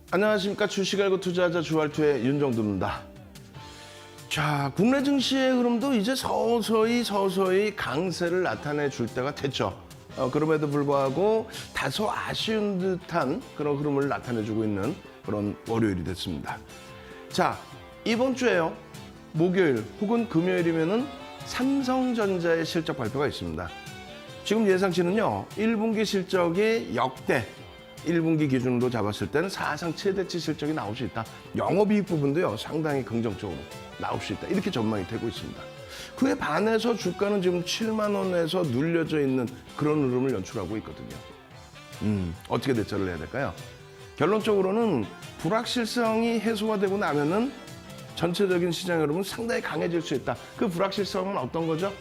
안녕하십니까. 주식 알고 투자하자 주알투의 윤정두입니다. 자, 국내 증시의 흐름도 이제 서서히 강세를 나타내 줄 때가 됐죠. 그럼에도 불구하고 다소 아쉬운 듯한 그런 흐름을 나타내주고 있는 그런 월요일이 됐습니다. 자, 이번 주에요. 목요일 혹은 금요일이면은 삼성전자의 실적 발표가 있습니다. 지금 예상치는요. 1분기 실적이 역대 1분기 기준으로 잡았을 때는 사상 최대치 실적이 나올 수 있다. 영업이익 부분도요. 상당히 긍정적으로 나올 수 있다. 이렇게 전망이 되고 있습니다. 그에 반해서 주가는 지금 7만 원에서 눌려져 있는 그런 흐름을 연출하고 있거든요. 어떻게 대처를 해야 될까요? 결론적으로는 불확실성이 해소가 되고 나면은 전체적인 시장 흐름은 상당히 강해질 수 있다. 그 불확실성은 어떤 거죠?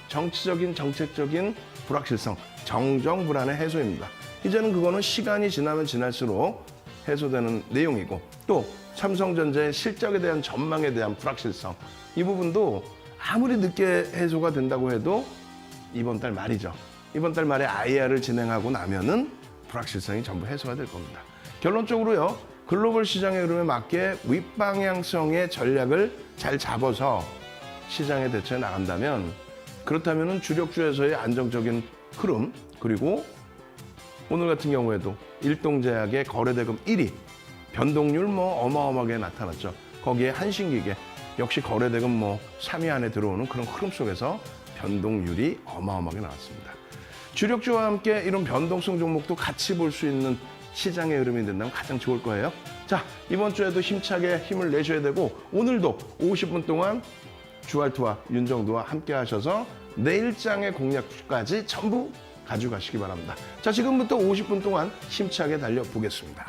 정치적인, 정책적인 불확실성, 정정불안의 해소입니다. 이제는 그거는 시간이 지나면 지날수록 해소되는 내용이고, 또 삼성전자의 실적에 대한 전망에 대한 불확실성, 이 부분도 아무리 늦게 해소가 된다고 해도 이번 달 말이죠. 이번 달 말에 IR을 진행하고 나면은 불확실성이 전부 해소가 될 겁니다. 결론적으로요, 글로벌 시장의 흐름에 맞게 윗방향성의 전략을 잘 잡아서 시장에 대처해 나간다면, 그렇다면은 주력주에서의 안정적인 흐름, 그리고 오늘 같은 경우에도 일동제약의 거래대금 1위, 변동률 어마어마하게 나타났죠. 거기에 한신기계, 역시 거래대금 3위 안에 들어오는 그런 흐름 속에서 변동률이 어마어마하게 나왔습니다. 주력주와 함께 이런 변동성 종목도 같이 볼 수 있는 시장의 흐름이 된다면 가장 좋을 거예요. 자, 이번 주에도 힘차게 힘을 내셔야 되고, 오늘도 50분 동안 주알투와 윤정두와 함께 하셔서 내일장의 공략까지 전부 가져가시기 바랍니다. 자, 지금부터 50분 동안 힘차게 달려보겠습니다.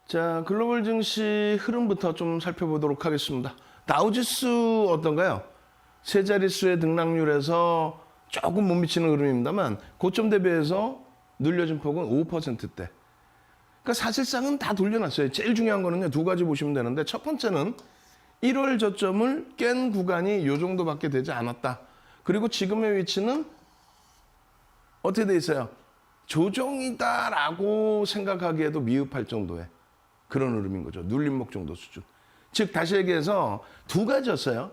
자, 글로벌 증시 흐름부터 좀 살펴보도록 하겠습니다. 다우지수 어떤가요? 세 자릿수의 등락률에서 조금 못 미치는 흐름입니다만, 고점 대비해서 눌려진 폭은 5%대. 그러니까 사실상은 다 돌려놨어요. 제일 중요한 거는요, 두 가지 보시면 되는데, 첫 번째는 1월 저점을 깬 구간이 이 정도밖에 되지 않았다. 그리고 지금의 위치는 어떻게 돼 있어요? 조정이다라고 생각하기에도 미흡할 정도의 그런 흐름인 거죠. 눌림목 정도 수준. 즉, 다시 얘기해서 두 가지였어요.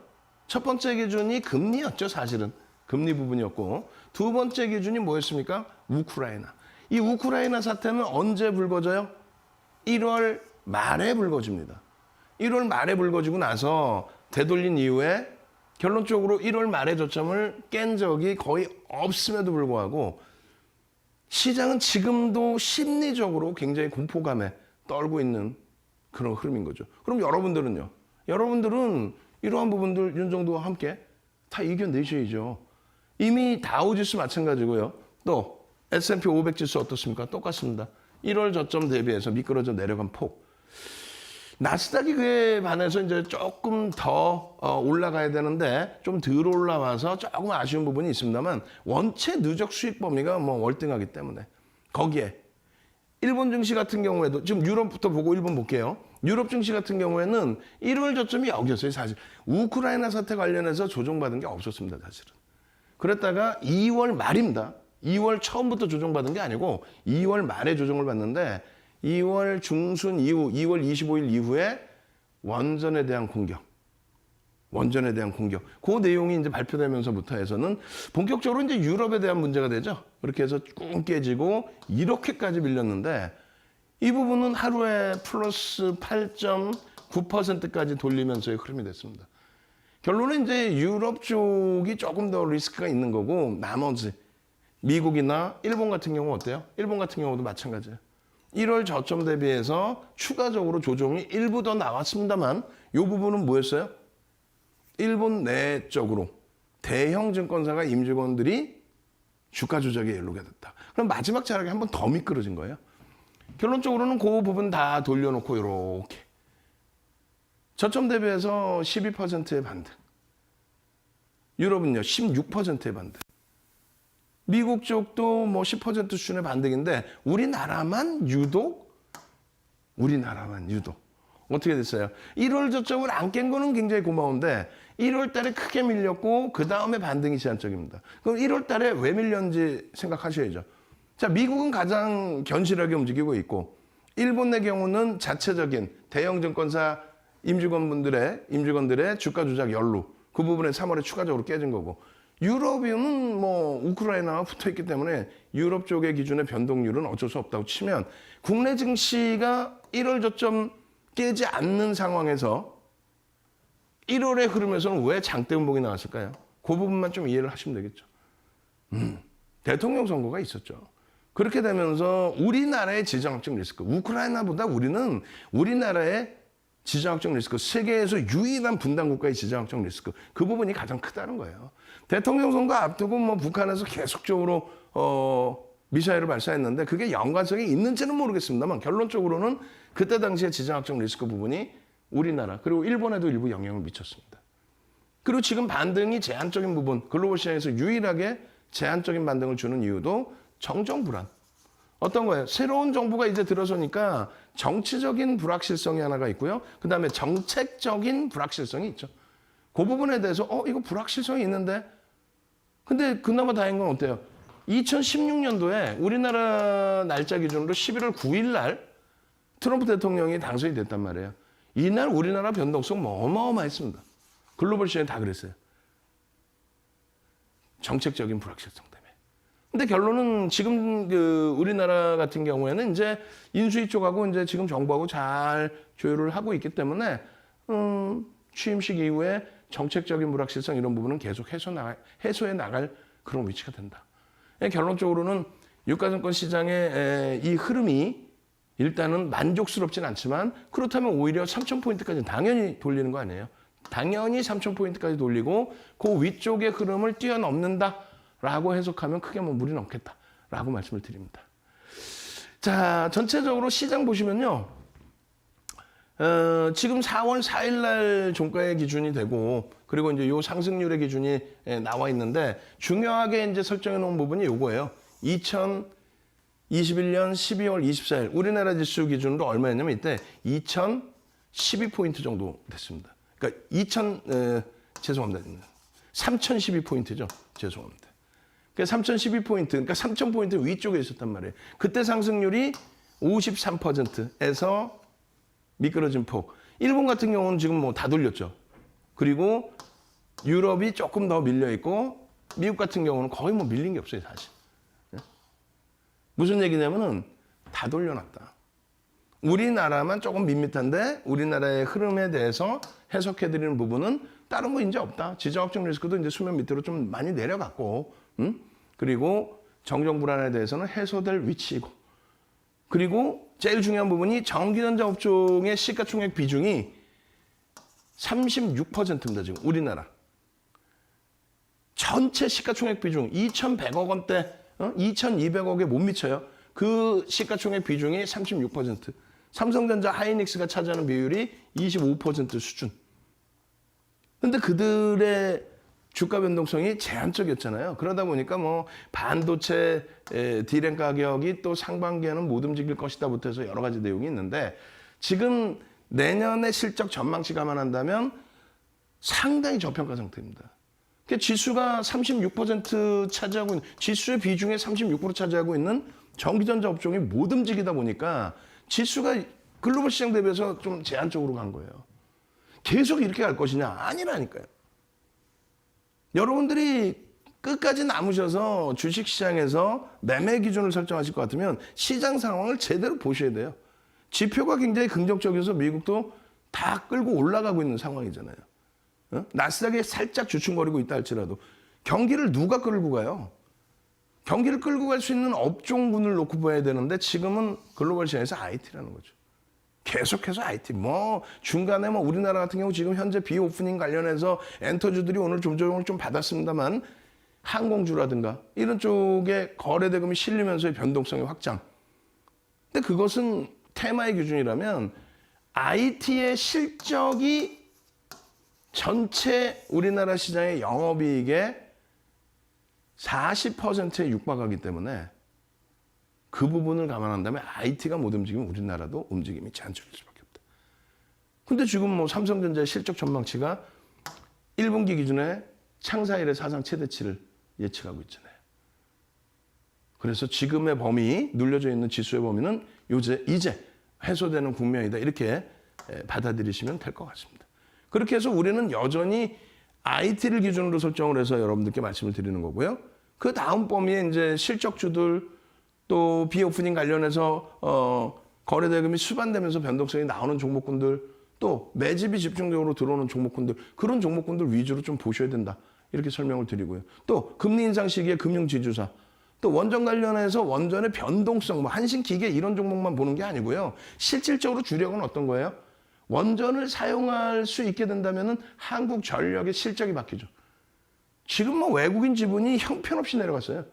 첫 번째 기준이 금리였죠, 사실은. 금리 부분이었고, 두 번째 기준이 뭐였습니까? 우크라이나. 이 우크라이나 사태는 언제 불거져요? 1월 말에 불거집니다. 1월 말에 불거지고 나서 되돌린 이후에 결론적으로 1월 말에 저점을 깬 적이 거의 없음에도 불구하고 시장은 지금도 심리적으로 굉장히 공포감에 떨고 있는 그런 흐름인 거죠. 그럼 여러분들은요? 여러분들은 이러한 부분들 윤정도와 함께 다 이겨내셔야죠. 이미 다우지수 마찬가지고요. 또 S&P 500 지수 어떻습니까? 똑같습니다. 1월 저점 대비해서 미끄러져 내려간 폭. 나스닥이 그에 반해서 이제 조금 더 올라가야 되는데 좀 덜 올라와서 조금 아쉬운 부분이 있습니다만, 원체 누적 수익 범위가 월등하기 때문에 거기에 일본 증시 같은 경우에도, 지금 유럽부터 보고 일본 볼게요. 유럽 증시 같은 경우에는 1월 저점이 여기였어요, 사실. 우크라이나 사태 관련해서 조정받은 게 없었습니다, 사실은. 그랬다가 2월 말입니다. 2월 처음부터 조정받은 게 아니고 2월 말에 조정을 받는데, 2월 중순 이후, 2월 25일 이후에 원전에 대한 공격. 그 내용이 이제 발표되면서부터 해서는 본격적으로 이제 유럽에 대한 문제가 되죠. 그렇게 해서 꾹 깨지고 이렇게까지 밀렸는데, 이 부분은 하루에 플러스 8.9%까지 돌리면서의 흐름이 됐습니다. 결론은 이제 유럽 쪽이 조금 더 리스크가 있는 거고, 나머지 미국이나 일본 같은 경우 어때요? 일본 같은 경우도 마찬가지예요. 1월 저점 대비해서 추가적으로 조정이 일부 더 나왔습니다만, 이 부분은 뭐였어요? 일본 내적으로 대형 증권사가 임직원들이 주가 조작에 연루가 됐다. 그럼 마지막 자락이 한 번 더 미끄러진 거예요. 결론적으로는 그 부분 다 돌려놓고 이렇게 저점 대비해서 12%의 반등. 유럽은요 16%의 반등. 미국 쪽도 뭐 10% 수준의 반등인데 우리나라만 유독 어떻게 됐어요? 1월 저점을 안 깬 거는 굉장히 고마운데 1월 달에 크게 밀렸고 그 다음에 반등이 제한적입니다. 그럼 1월 달에 왜 밀렸는지 생각하셔야죠. 자, 미국은 가장 견실하게 움직이고 있고 일본의 경우는 자체적인 대형 증권사 임직원들의 주가 조작 연루 그 부분에 3월에 추가적으로 깨진 거고 유럽은 뭐 우크라이나와 붙어 있기 때문에 유럽 쪽의 기준의 변동률은 어쩔 수 없다고 치면 국내 증시가 1월 저점 깨지 않는 상황에서 1월의 흐름에서는 왜 장대 음봉이 나왔을까요? 그 부분만 좀 이해를 하시면 되겠죠. 대통령 선거가 있었죠. 그렇게 되면서 우리나라의 지정학적 리스크, 우크라이나보다 우리나라의 지정학적 리스크, 세계에서 유일한 분단 국가의 지정학적 리스크, 그 부분이 가장 크다는 거예요. 대통령 선거 앞두고 뭐 북한에서 계속적으로 미사일을 발사했는데 그게 연관성이 있는지는 모르겠습니다만 결론적으로는 그때 당시에 지정학적 리스크 부분이 우리나라 그리고 일본에도 일부 영향을 미쳤습니다. 그리고 지금 반등이 제한적인 부분, 글로벌 시장에서 유일하게 제한적인 반등을 주는 이유도 정정 불안. 어떤 거예요? 새로운 정부가 이제 들어서니까 정치적인 불확실성이 하나가 있고요. 그다음에 정책적인 불확실성이 있죠. 그 부분에 대해서 이거 불확실성이 있는데 근데 그나마 다행인 건 어때요? 2016년도에 우리나라 날짜 기준으로 11월 9일 날 트럼프 대통령이 당선이 됐단 말이에요. 이날 우리나라 변동성 어마어마했습니다. 글로벌 시장이 다 그랬어요. 정책적인 불확실성 때문에. 근데 결론은 지금 우리나라 같은 경우에는 이제 인수위 쪽하고 이제 지금 정부하고 잘 조율을 하고 있기 때문에 취임식 이후에 정책적인 불확실성 이런 부분은 계속 해소해 나갈 그런 위치가 된다. 결론적으로는 유가증권 시장의 이 흐름이 일단은 만족스럽진 않지만 그렇다면 오히려 3,000포인트까지 당연히 돌리는 거 아니에요? 당연히 3,000포인트까지 돌리고 그 위쪽의 흐름을 뛰어넘는다라고 해석하면 크게 뭐 무리는 없겠다라고 말씀을 드립니다. 자, 전체적으로 시장 보시면요. 지금 4월 4일 날 종가의 기준이 되고 그리고 이제 요 상승률의 기준이 나와 있는데 중요하게 이제 설정해 놓은 부분이 요거예요. 2021년 12월 24일 우리나라 지수 기준으로 얼마였냐면 이때 2012포인트 정도 됐습니다. 그러니까 3012포인트죠. 죄송합니다. 그러니까 3012포인트, 그러니까 3000포인트 위쪽에 있었단 말이에요. 그때 상승률이 53%에서 미끄러진 폭. 일본 같은 경우는 지금 뭐 다 돌렸죠. 그리고 유럽이 조금 더 밀려 있고 미국 같은 경우는 거의 뭐 밀린 게 없어요, 사실. 무슨 얘기냐면은 다 돌려놨다. 우리나라만 조금 밋밋한데 우리나라의 흐름에 대해서 해석해드리는 부분은 다른 거 이제 없다. 지정학적 리스크도 이제 수면 밑으로 좀 많이 내려갔고, 그리고 정정 불안에 대해서는 해소될 위치이고, 그리고 제일 중요한 부분이 전기전자 업종의 시가총액 비중이 36%입니다, 지금 우리나라. 전체 시가총액 비중 2,100억 원대, 2,200억에 못 미쳐요. 그 시가총액 비중이 36%. 삼성전자 하이닉스가 차지하는 비율이 25% 수준. 근데 그들의 주가 변동성이 제한적이었잖아요. 그러다 보니까 뭐 반도체 디램 가격이 또 상반기에는 못 움직일 것이다부터 해서 여러 가지 내용이 있는데 지금 내년의 실적 전망치 감안한다면 상당히 저평가 상태입니다. 그러니까 지수가 36% 차지하고 있는, 지수의 비중의 36% 차지하고 있는 전기전자 업종이 못 움직이다 보니까 지수가 글로벌 시장 대비해서 좀 제한적으로 간 거예요. 계속 이렇게 갈 것이냐? 아니라니까요. 여러분들이 끝까지 남으셔서 주식시장에서 매매 기준을 설정하실 것 같으면 시장 상황을 제대로 보셔야 돼요. 지표가 굉장히 긍정적이어서 미국도 다 끌고 올라가고 있는 상황이잖아요. 나스닥이 살짝 주춤거리고 있다 할지라도 경기를 누가 끌고 가요? 경기를 끌고 갈 수 있는 업종군을 놓고 봐야 되는데 지금은 글로벌 시장에서 IT라는 거죠. 계속해서 IT 뭐 중간에 뭐 우리나라 같은 경우 지금 현재 비오프닝 관련해서 엔터주들이 오늘 조정을 좀 받았습니다만 항공주라든가 이런 쪽에 거래 대금이 실리면서의 변동성의 확장. 근데 그것은 테마의 기준이라면 IT의 실적이 전체 우리나라 시장의 영업이익의 40%에 육박하기 때문에 그 부분을 감안한다면 IT가 못 움직이면 우리나라도 움직임이 제한적일 수밖에 없다. 근데 지금 뭐 삼성전자의 실적 전망치가 1분기 기준에 창사 이래 사상 최대치를 예측하고 있잖아요. 그래서 지금의 범위, 눌려져 있는 지수의 범위는 이제 해소되는 국면이다. 이렇게 받아들이시면 될 것 같습니다. 그렇게 해서 우리는 여전히 IT를 기준으로 설정을 해서 여러분들께 말씀을 드리는 거고요. 그 다음 범위에 이제 실적주들 또 비오프닝 관련해서 거래 대금이 수반되면서 변동성이 나오는 종목군들 또 매집이 집중적으로 들어오는 종목군들 그런 종목군들 위주로 좀 보셔야 된다. 이렇게 설명을 드리고요. 또 금리 인상 시기에 금융지주사 또 원전 관련해서 원전의 변동성, 뭐 한신기계 이런 종목만 보는 게 아니고요. 실질적으로 주력은 어떤 거예요? 원전을 사용할 수 있게 된다면은 한국전력의 실적이 바뀌죠. 지금 뭐 외국인 지분이 형편없이 내려갔어요.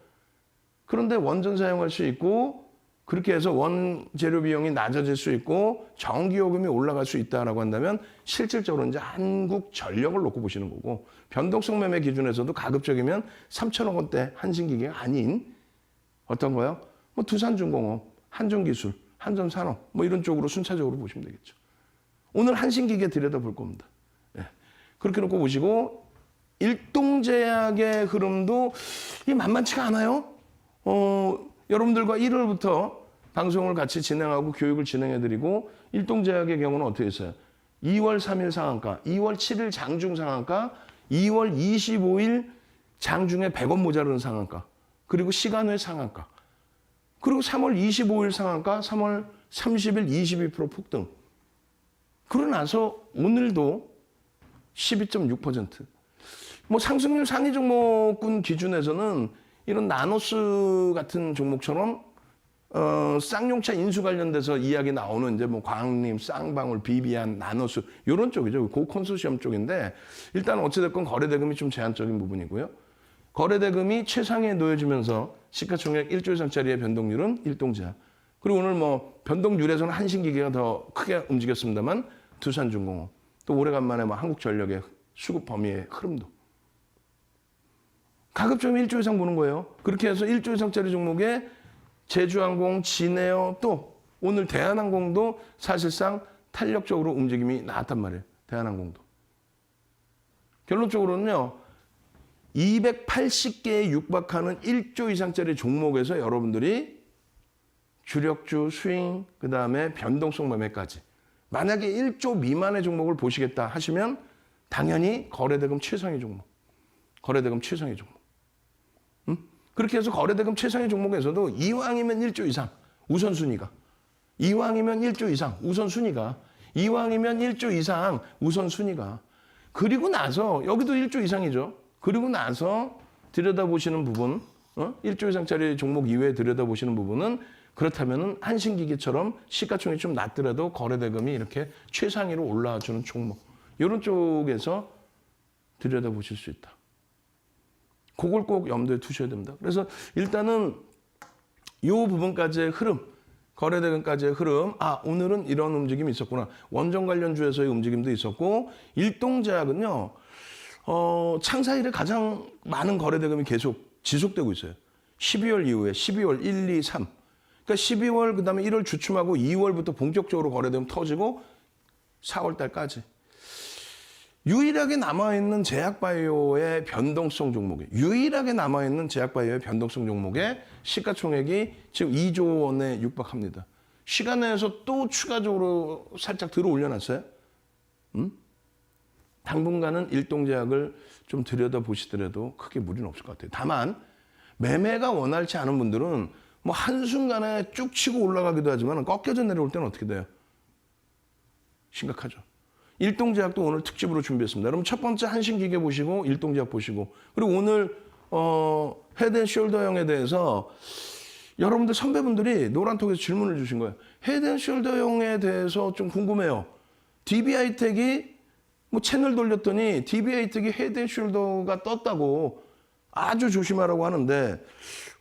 그런데 원전 사용할 수 있고 그렇게 해서 원재료 비용이 낮아질 수 있고 전기요금이 올라갈 수 있다라고 한다면 실질적으로 이제 한국전력을 놓고 보시는 거고 변동성 매매 기준에서도 가급적이면 3천억 원대 한신기계가 아닌 어떤 거요? 뭐 두산중공업, 한전기술, 한전산업 뭐 이런 쪽으로 순차적으로 보시면 되겠죠. 오늘 한신기계 들여다볼 겁니다. 네. 그렇게 놓고 보시고 일동제약의 흐름도 이 만만치가 않아요. 여러분들과 1월부터 방송을 같이 진행하고 교육을 진행해드리고 일동제약의 경우는 어떻게 했어요? 2월 3일 상한가, 2월 7일 장중 상한가, 2월 25일 장중에 100원 모자르는 상한가, 그리고 시간외 상한가, 그리고 3월 25일 상한가, 3월 30일 22% 폭등. 그러고 나서 오늘도 12.6%. 뭐 상승률 상위 종목군 기준에서는 이런 나노스 같은 종목처럼 쌍용차 인수 관련돼서 이야기 나오는 이제 뭐 광림, 쌍방울, 비비안, 나노스 이런 쪽이죠. 그 컨소시엄 쪽인데 일단 어찌됐건 거래 대금이 좀 제한적인 부분이고요. 거래 대금이 최상에 놓여지면서 시가총액 1조 이상짜리의 변동률은 일동제약. 그리고 오늘 뭐 변동률에서는 한신기계가 더 크게 움직였습니다만 두산중공업 또 오래간만에 뭐 한국전력의 수급 범위의 흐름도 가급적이면 1조 이상 보는 거예요. 그렇게 해서 1조 이상짜리 종목에 제주항공, 진에어 또 오늘 대한항공도 사실상 탄력적으로 움직임이 나왔단 말이에요. 대한항공도. 결론적으로는요. 280개에 육박하는 1조 이상짜리 종목에서 여러분들이 주력주, 스윙, 그다음에 변동성 매매까지 만약에 1조 미만의 종목을 보시겠다 하시면 당연히 거래대금 최상위 종목. 거래대금 최상위 종목. 그렇게 해서 거래대금 최상위 종목에서도 이왕이면 1조 이상 우선순위가 이왕이면 1조 이상 우선순위가 이왕이면 1조 이상 우선순위가 그리고 나서 여기도 1조 이상이죠. 그리고 나서 들여다보시는 부분 1조 이상짜리 종목 이외에 들여다보시는 부분은 그렇다면 한신기계처럼 시가총액이 좀 낮더라도 거래대금이 이렇게 최상위로 올라와주는 종목 이런 쪽에서 들여다보실 수 있다. 그걸 꼭 염두에 두셔야 됩니다. 그래서 일단은 이 부분까지의 흐름, 거래대금까지의 흐름, 오늘은 이런 움직임이 있었구나. 원전 관련주에서의 움직임도 있었고 일동제약은요. 창사 이래 가장 많은 거래대금이 계속 지속되고 있어요. 12월 이후에 12월 1, 2, 3. 그러니까 12월 그다음에 1월 주춤하고 2월부터 본격적으로 거래대금 터지고 4월 달까지. 유일하게 남아있는 제약바이오의 변동성 종목에 유일하게 남아있는 제약바이오의 변동성 종목에 시가총액이 지금 2조 원에 육박합니다. 시간 내에서 또 추가적으로 살짝 들어 올려놨어요. 당분간은 일동제약을 좀 들여다보시더라도 크게 무리는 없을 것 같아요. 다만 매매가 원활치 않은 분들은 뭐 한순간에 쭉 치고 올라가기도 하지만 꺾여져 내려올 때는 어떻게 돼요? 심각하죠. 일동제약도 오늘 특집으로 준비했습니다. 여러분 첫 번째 한신기계 보시고 일동제약 보시고 그리고 오늘 헤드앤숄더형에 대해서 여러분들 선배분들이 노란톡에서 질문을 주신 거예요. 헤드앤숄더형에 대해서 좀 궁금해요. DB하이텍이 뭐 채널 돌렸더니 DB하이텍이 헤드앤숄더가 떴다고 아주 조심하라고 하는데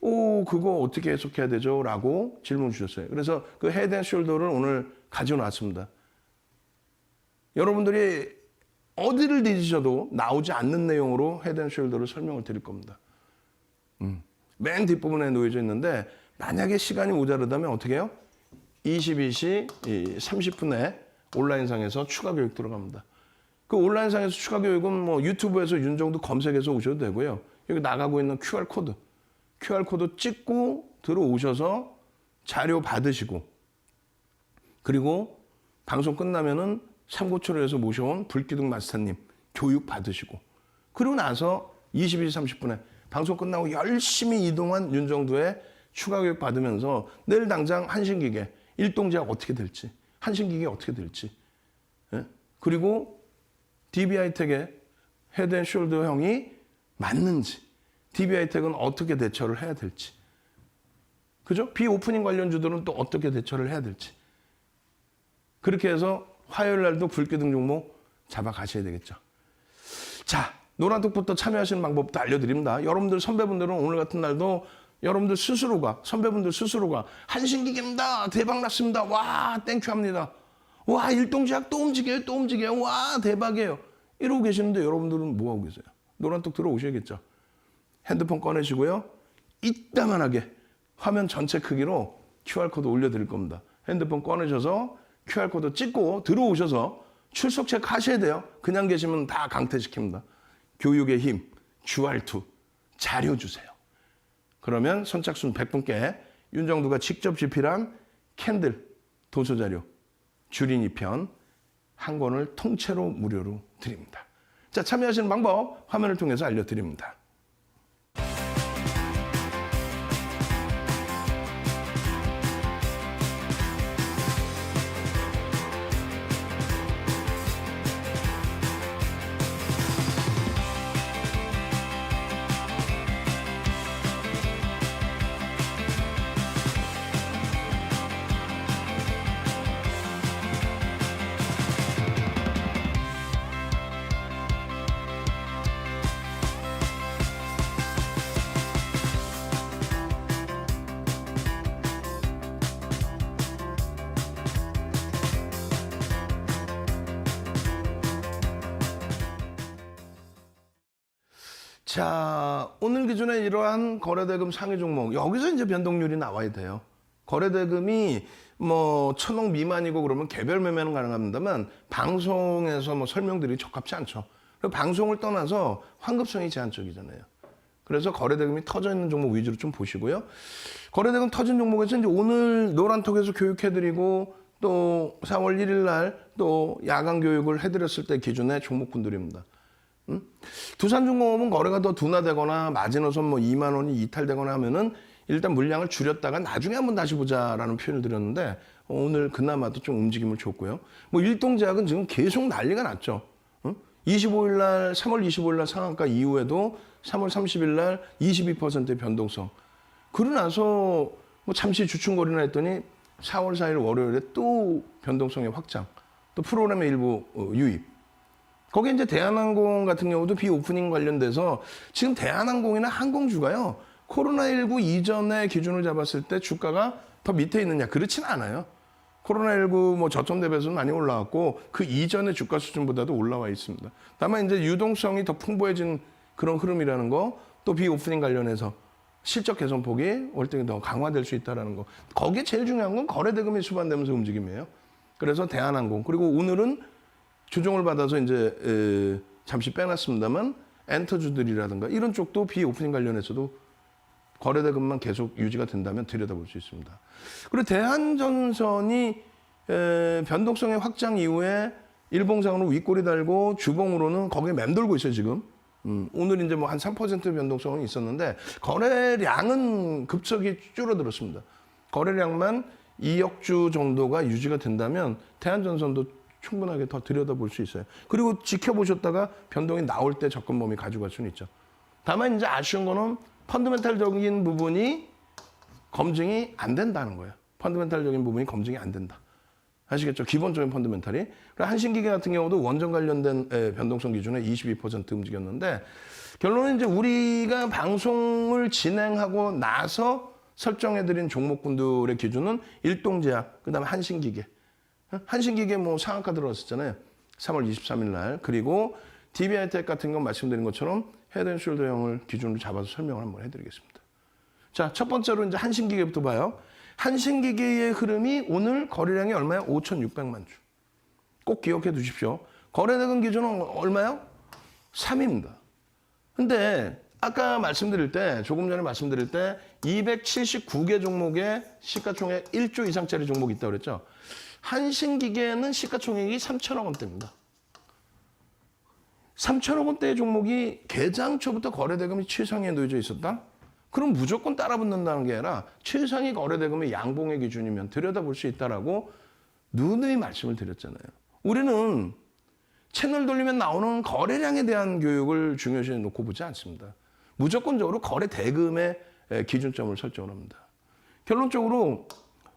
그거 어떻게 해석해야 되죠? 라고 질문 주셨어요. 그래서 그 헤드앤숄더를 오늘 가져놨습니다. 여러분들이 어디를 뒤지셔도 나오지 않는 내용으로 헤드앤숄더를 설명을 드릴 겁니다. 맨 뒷부분에 놓여져 있는데 만약에 시간이 모자르다면 어떻게 해요? 22시 30분에 온라인상에서 추가 교육 들어갑니다. 그 온라인상에서 추가 교육은 뭐 유튜브에서 윤정도 검색해서 오셔도 되고요. 여기 나가고 있는 QR코드 찍고 들어오셔서 자료 받으시고 그리고 방송 끝나면은 삼고초로에서 모셔온 불기둥 마스터님 교육 받으시고 그리고 나서 22시 30분에 방송 끝나고 열심히 이동한 윤정도의 추가 교육 받으면서 내일 당장 한신기계 일동제약 어떻게 될지 한신기계 어떻게 될지 그리고 DB하이텍의 헤드앤숄더형이 맞는지 DB하이텍은 어떻게 대처를 해야 될지 그죠? 비오프닝 관련주들은 또 어떻게 대처를 해야 될지 그렇게 해서 화요일 날도 불기둥 종목 잡아가셔야 되겠죠. 자, 노란톡부터 참여하시는 방법부터 알려드립니다. 여러분들 선배분들은 오늘 같은 날도 여러분들 스스로가 선배분들 스스로가 한신기계입니다. 대박났습니다. 와 땡큐 합니다. 와 일동제약 또 움직여요. 와 대박이에요. 이러고 계시는데 여러분들은 뭐하고 계세요? 노란톡 들어오셔야겠죠. 핸드폰 꺼내시고요. 이따만하게 화면 전체 크기로 QR코드 올려드릴 겁니다. 핸드폰 꺼내셔서 QR코드 찍고 들어오셔서 출석 체크 하셔야 돼요. 그냥 계시면 다 강퇴시킵니다. 교육의 힘, QR2 자료 주세요. 그러면 선착순 100분께 윤정도가 직접 집필한 캔들 도서자료 주린 2편 한 권을 통째로 무료로 드립니다. 자, 참여하시는 방법 화면을 통해서 알려드립니다. 자, 오늘 기준에 이러한 거래대금 상위 종목 여기서 이제 변동률이 나와야 돼요. 거래대금이 뭐 1,000억 미만이고 그러면 개별 매매는 가능합니다만 방송에서 뭐 설명드리기 적합치 않죠. 그리고 방송을 떠나서 환급성이 제한적이잖아요. 그래서 거래대금이 터져 있는 종목 위주로 좀 보시고요. 거래대금 터진 종목에서 이제 오늘 노란톡에서 교육해드리고 또 4월 1일 날 또 야간 교육을 해드렸을 때 기준의 종목군들입니다. 두산중공업은 거래가 더 둔화되거나 마지노선 뭐 2만 원이 이탈되거나 하면은 일단 물량을 줄였다가 나중에 한번 다시 보자라는 표현을 드렸는데 오늘 그나마도 좀 움직임을 줬고요. 뭐 일동제약은 지금 계속 난리가 났죠. 25일 날 3월 25일 날 상한가 이후에도 3월 30일 날 22%의 변동성. 그러고 나서 뭐 잠시 주춤거리나 했더니 4월 4일 월요일에 또 변동성의 확장. 또 프로그램의 일부 유입. 거기에 이제 대한항공 같은 경우도 비오프닝 관련돼서 지금 대한항공이나 항공주가요. 코로나19 이전의 기준을 잡았을 때 주가가 더 밑에 있느냐? 그렇진 않아요. 코로나19 뭐 저점 대비해서는 많이 올라왔고 그 이전의 주가 수준보다도 올라와 있습니다. 다만 이제 유동성이 더 풍부해진 그런 흐름이라는 거, 또 비오프닝 관련해서 실적 개선폭이 월등히 더 강화될 수 있다는 거. 거기에 제일 중요한 건 거래대금이 수반되면서 움직임이에요. 그래서 대한항공 그리고 오늘은 조정을 받아서 이제 잠시 빼놨습니다만 엔터주들이라든가 이런 쪽도 비오프닝 관련해서도 거래대금만 계속 유지가 된다면 들여다볼 수 있습니다. 그리고 대한전선이 변동성의 확장 이후에 일봉상으로 윗꼬리 달고 주봉으로는 거기에 맴돌고 있어요 지금. 오늘 이제 뭐 한 3% 변동성은 있었는데 거래량은 급속히 줄어들었습니다. 거래량만 2억 주 정도가 유지가 된다면 대한전선도 충분하게 더 들여다볼 수 있어요. 그리고 지켜보셨다가 변동이 나올 때 접근 범위 가져갈 수는 있죠. 다만 이제 아쉬운 거는 펀더멘탈적인 부분이 검증이 안 된다는 거예요. 펀더멘탈적인 부분이 검증이 안 된다. 아시겠죠? 기본적인 펀더멘탈이. 한신기계 같은 경우도 원전 관련된 변동성 기준에 22% 움직였는데 결론은 이제 우리가 방송을 진행하고 나서 설정해드린 종목군들의 기준은 일동제약, 그다음에 한신기계. 한신기계 뭐 상한가 들어왔었잖아요. 3월 23일 날. 그리고 DB하이텍 같은 건 말씀드린 것처럼 헤드앤숄더형을 기준으로 잡아서 설명을 한번 해드리겠습니다. 자, 첫 번째로 이제 한신기계부터 봐요. 한신기계의 흐름이 오늘 거래량이 얼마예요? 5,600만 주. 꼭 기억해 두십시오. 거래대금 기준은 얼마요? 3입니다. 근데 아까 말씀드릴 때, 조금 전에 말씀드릴 때 279개 종목에 시가총액 1조 이상짜리 종목이 있다고 그랬죠. 한신기계는 시가총액이 3천억 원대입니다. 3천억 원대의 종목이 개장 초부터 거래대금이 최상위에 놓여져 있었다? 그럼 무조건 따라붙는다는 게 아니라 최상위 거래대금의 양봉의 기준이면 들여다볼 수 있다라고 누누이 말씀을 드렸잖아요. 우리는 채널 돌리면 나오는 거래량에 대한 교육을 중요시해 놓고 보지 않습니다. 무조건적으로 거래대금의 기준점을 설정을 합니다. 결론적으로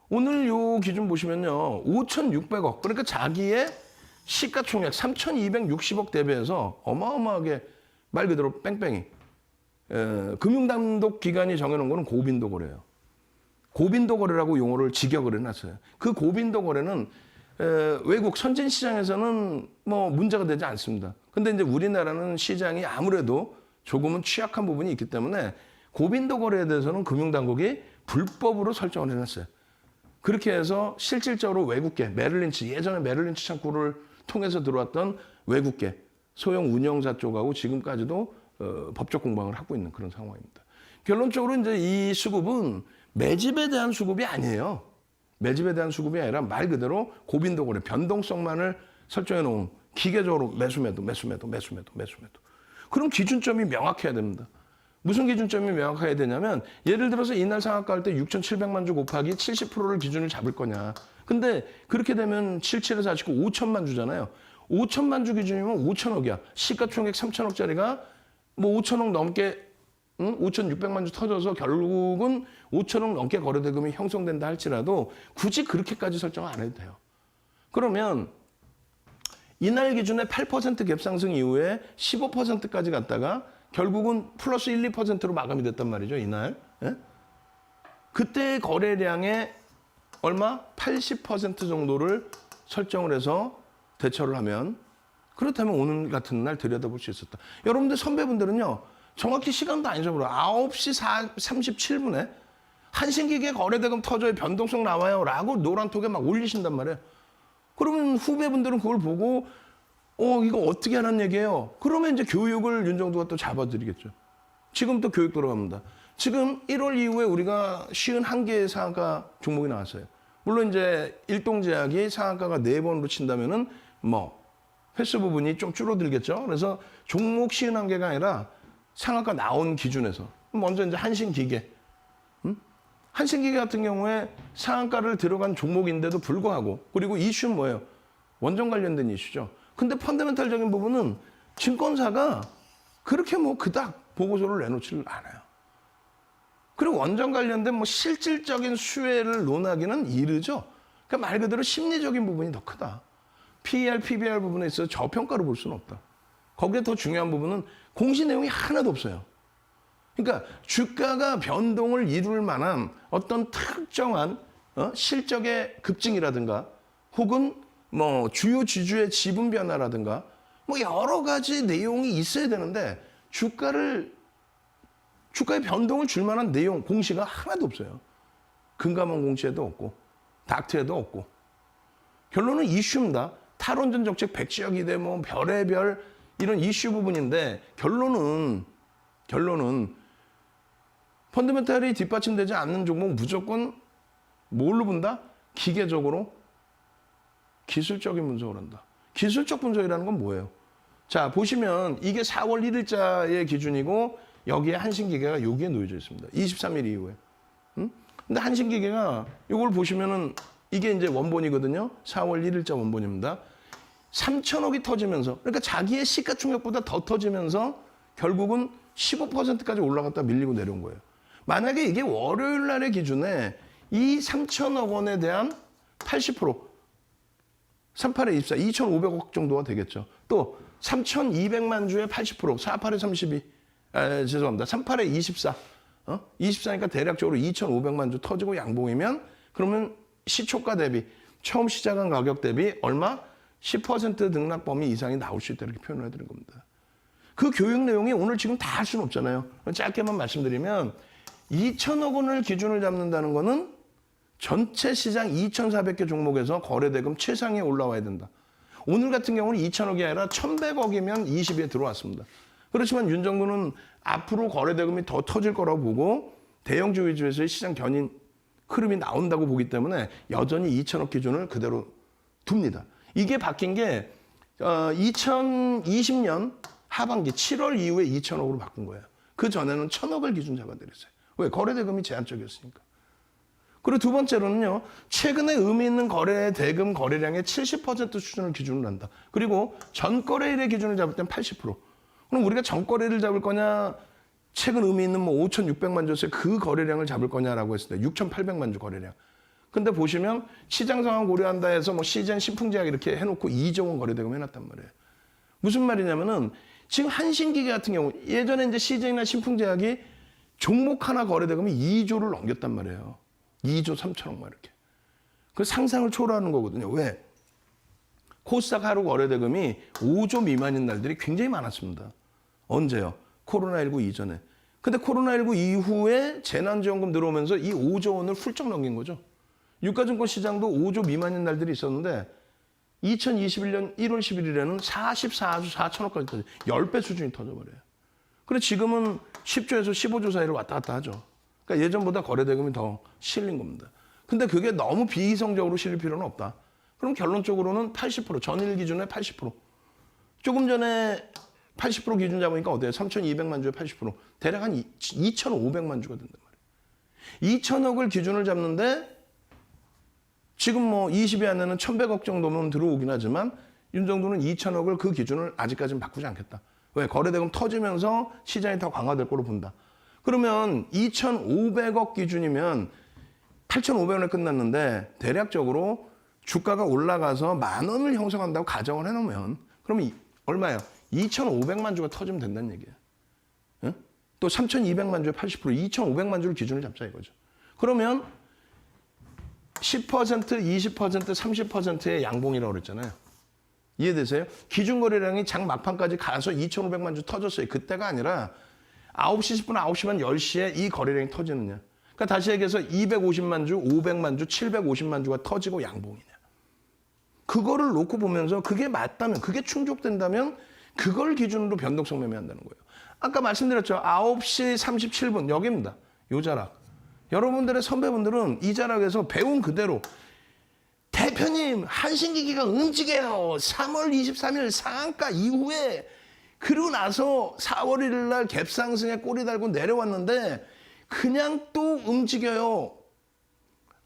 오늘 요 기준 보시면요. 5,600억, 그러니까 자기의 시가총액 3,260억 대비해서 어마어마하게 말 그대로 뺑뺑이 금융당독기관이 정해놓은 거는 고빈도 거래예요. 고빈도 거래라고 용어를 직역을 해놨어요. 그 고빈도 거래는 외국 선진 시장에서는 뭐 문제가 되지 않습니다. 근데 이제 우리나라는 시장이 아무래도 조금은 취약한 부분이 있기 때문에 고빈도 거래에 대해서는 금융당국이 불법으로 설정을 해놨어요. 그렇게 해서 실질적으로 외국계, 메릴린치, 예전에 메릴린치 창구를 통해서 들어왔던 외국계, 소형 운영자 쪽하고 지금까지도 법적 공방을 하고 있는 그런 상황입니다. 결론적으로 이제 이 수급은 매집에 대한 수급이 아니에요. 매집에 대한 수급이 아니라 말 그대로 고빈도 거래, 변동성만을 설정해 놓은 기계적으로 매수매도. 그럼 기준점이 명확해야 됩니다. 무슨 기준점이 명확해야 되냐면 예를 들어서 이날 상한가 할 때 6,700만 주 곱하기 70%를 기준을 잡을 거냐. 근데 그렇게 되면 77에서 49, 5천만 주잖아요. 5천만 주 기준이면 5천억이야. 시가총액 3천억짜리가 뭐 5천억 넘게 5,600만 주 터져서 결국은 5천억 넘게 거래대금이 형성된다 할지라도 굳이 그렇게까지 설정 안 해도 돼요. 그러면 이날 기준에 8% 갭 상승 이후에 15%까지 갔다가 결국은 플러스 1, 2%로 마감이 됐단 말이죠. 이날. 예? 그때 거래량의 얼마? 80% 정도를 설정을 해서 대처를 하면 그렇다면 오늘 같은 날 들여다볼 수 있었다. 여러분들 선배분들은요. 정확히 시간도 안 잊어버려요. 9시 37분에 한신기계 거래대금 터져요. 변동성 나와요. 라고 노란톡에 막 올리신단 말이에요. 그러면 후배분들은 그걸 보고 이거 어떻게 하는 얘기예요? 그러면 이제 교육을 윤정두가 또 잡아드리겠죠. 지금 또 교육 들어갑니다. 지금 1월 이후에 우리가 51개의 상한가 종목이 나왔어요. 물론 이제 일동제약이 상한가가 4번으로 친다면은 뭐 횟수 부분이 좀 줄어들겠죠. 그래서 종목 51개가 아니라 상한가 나온 기준에서 먼저 이제 한신기계. 한신기계 같은 경우에 상한가를 들어간 종목인데도 불구하고 그리고 이슈는 뭐예요? 원전 관련된 이슈죠. 근데 펀더멘탈적인 부분은 증권사가 그렇게 뭐 그닥 보고서를 내놓지를 않아요. 그리고 원전 관련된 뭐 실질적인 수혜를 논하기는 이르죠. 그러니까 말 그대로 심리적인 부분이 더 크다. PER, PBR 부분에 있어서 저평가로 볼 수는 없다. 거기에 더 중요한 부분은 공시 내용이 하나도 없어요. 그러니까 주가가 변동을 이룰 만한 어떤 특정한 실적의 급증이라든가 혹은 뭐 주요 지주의 지분 변화라든가 뭐 여러 가지 내용이 있어야 되는데 주가의 변동을 줄 만한 내용, 공시가 하나도 없어요. 금감원 공시에도 없고 닥트에도 없고 결론은 이슈입니다. 탈원전 정책 백지혁이 돼 뭐 별의별 이런 이슈 부분인데 결론은 펀더멘탈이 뒷받침되지 않는 종목 무조건 뭘로 본다? 기계적으로 기술적인 분석을 한다. 기술적 분석이라는 건 뭐예요? 자, 보시면 이게 4월 1일자의 기준이고 여기에 한신기계가 여기에 놓여져 있습니다. 23일 이후에. 근데 한신기계가 이걸 보시면은 이게 이제 원본이거든요. 4월 1일자 원본입니다. 3천억이 터지면서 그러니까 자기의 시가총액보다 더 터지면서 결국은 15%까지 올라갔다 밀리고 내려온 거예요. 만약에 이게 월요일 날의 기준에 이 3천억 원에 대한 80%, 38에 24, 2,500억 정도가 되겠죠. 또 3,200만 주에 80%, 48에 32, 죄송합니다. 38에 24, 24니까 대략적으로 2,500만 주 터지고 양봉이면 그러면 시초가 대비, 처음 시작한 가격 대비 얼마? 10% 등락 범위 이상이 나올 수 있다 이렇게 표현을 해드린 겁니다. 그 교육 내용이 오늘 지금 다 할 수는 없잖아요. 짧게만 말씀드리면 2천억 원을 기준을 잡는다는 거는 전체 시장 2,400개 종목에서 거래대금 최상에 올라와야 된다. 오늘 같은 경우는 2천억이 아니라 1,100억이면 20위에 들어왔습니다. 그렇지만 윤 정부는 앞으로 거래대금이 더 터질 거라고 보고 대형주 위주에서의 시장 견인 흐름이 나온다고 보기 때문에 여전히 2천억 기준을 그대로 둡니다. 이게 바뀐 게 2020년 하반기 7월 이후에 2천억으로 바꾼 거예요. 그 전에는 1,000억을 기준 잡아드렸어요. 왜? 거래대금이 제한적이었으니까. 그리고 두 번째로는요. 최근에 의미 있는 거래대금 거래량의 70% 수준을 기준으로 한다. 그리고 전거래일의 기준을 잡을 땐 80%. 그럼 우리가 전거래를 잡을 거냐, 최근 의미 있는 5,600만 주였어요. 그 거래량을 잡을 거냐라고 했을 때 6,800만 주 거래량. 근데 보시면 시장 상황 고려한다 해서 시젠 신풍제약 이렇게 해놓고 2조 원 거래대금 해놨단 말이에요. 무슨 말이냐면은 지금 한신기계 같은 경우 예전에 이제 시젠이나 신풍제약이 종목 하나 거래대금이 2조를 넘겼단 말이에요. 2조 3천억 막 이렇게. 그 상상을 초월하는 거거든요. 왜? 코스닥 하루 거래대금이 5조 미만인 날들이 굉장히 많았습니다. 언제요? 코로나19 이전에. 근데 코로나19 이후에 재난지원금 들어오면서 이 5조 원을 훌쩍 넘긴 거죠. 유가증권 시장도 5조 미만인 날들이 있었는데 2021년 1월 11일에는 44조 4천억까지 터져 10배 수준이 터져버려요. 그래서 지금은 10조에서 15조 사이를 왔다 갔다 하죠. 그러니까 예전보다 거래대금이 더 실린 겁니다. 근데 그게 너무 비이성적으로 실릴 필요는 없다. 그럼 결론적으로는 80%, 전일 기준에 80%. 조금 전에 80% 기준 잡으니까 어때요? 3,200만 주에 80%. 대략 한 2,500만 주가 된단 말이에요. 2천억을 기준을 잡는데 지금 20위 안에는 1,100억 정도면 들어오긴 하지만 윤 정부는 2천억을 그 기준을 아직까지는 바꾸지 않겠다. 왜? 거래대금 터지면서 시장이 더 강화될 거로 본다. 그러면 2,500억 기준이면 8,500원에 끝났는데 대략적으로 주가가 올라가서 10,000원을 형성한다고 가정을 해놓으면 그러면 얼마예요? 2,500만 주가 터지면 된다는 얘기예요. 응? 또 3,200만 주에 80%, 2,500만 주를 기준을 잡자 이거죠. 그러면 10%, 20%, 30%의 양봉이라고 그랬잖아요. 이해되세요? 기준 거래량이 장 막판까지 가서 2,500만 주 터졌어요. 그때가 아니라 9시 10분, 9시 반, 10시에 이 거래량이 터지느냐. 그러니까 다시 얘기해서 250만 주, 500만 주, 750만 주가 터지고 양봉이냐. 그거를 놓고 보면서 그게 맞다면, 그게 충족된다면 그걸 기준으로 변동성 매매한다는 거예요. 아까 말씀드렸죠. 9시 37분 여기입니다. 요 자락. 여러분들의 선배분들은 이 자락에서 배운 그대로 대표님 한신기기가 움직여요. 3월 23일 상한가 이후에 그러고 나서 4월 1일 날 갭상승에 꼬리 달고 내려왔는데 그냥 또 움직여요.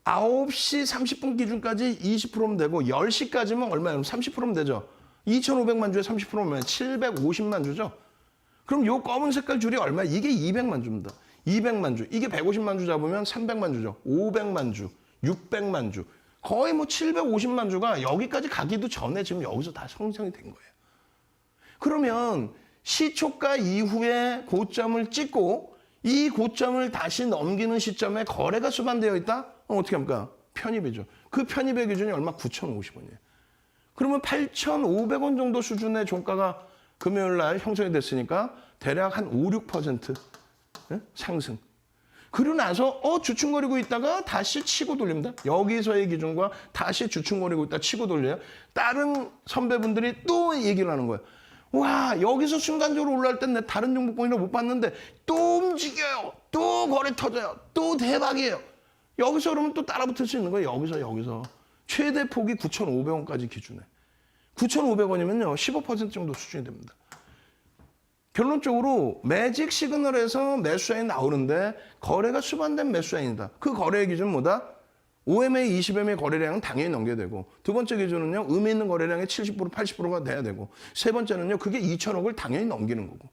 9시 30분 기준까지 20%면 되고 10시까지면 얼마예요? 30%면 되죠. 2,500만 주에 30%면 750만 주죠. 그럼 요 검은 색깔 줄이 얼마야? 이게 200만 주입니다. 200만 주. 이게 150만 주 잡으면 300만 주죠. 500만 주, 600만 주. 거의 750만 주가 여기까지 가기도 전에 지금 여기서 다 형성이 된 거예요. 그러면 시초가 이후에 고점을 찍고 이 고점을 다시 넘기는 시점에 거래가 수반되어 있다? 어떻게 합니까? 편입이죠. 그 편입의 기준이 얼마? 9,050원이에요. 그러면 8,500원 정도 수준의 종가가 금요일 날 형성이 됐으니까 대략 한 5, 6% 상승. 그러고 나서 주춤거리고 있다가 다시 치고 돌립니다. 여기서의 기준과 다시 주춤거리고 있다 치고 돌려요. 다른 선배분들이 또 얘기를 하는 거예요. 와, 여기서 순간적으로 올라갈 땐 내 다른 종목권이라 못 봤는데 또 움직여요. 또 거래 터져요. 또 대박이에요. 여기서 그러면 또 따라붙을 수 있는 거예요. 여기서. 최대 폭이 9,500원까지 기준에. 9,500원이면요. 15% 정도 수준이 됩니다. 결론적으로 매직 시그널에서 매수사인이 나오는데 거래가 수반된 매수사인이다. 그 거래의 기준은 뭐다? OMA, 20MA 거래량은 당연히 넘겨야 되고 두 번째 기준은요. 의미 있는 거래량의 70%, 80%가 돼야 되고 세 번째는요. 그게 2천억을 당연히 넘기는 거고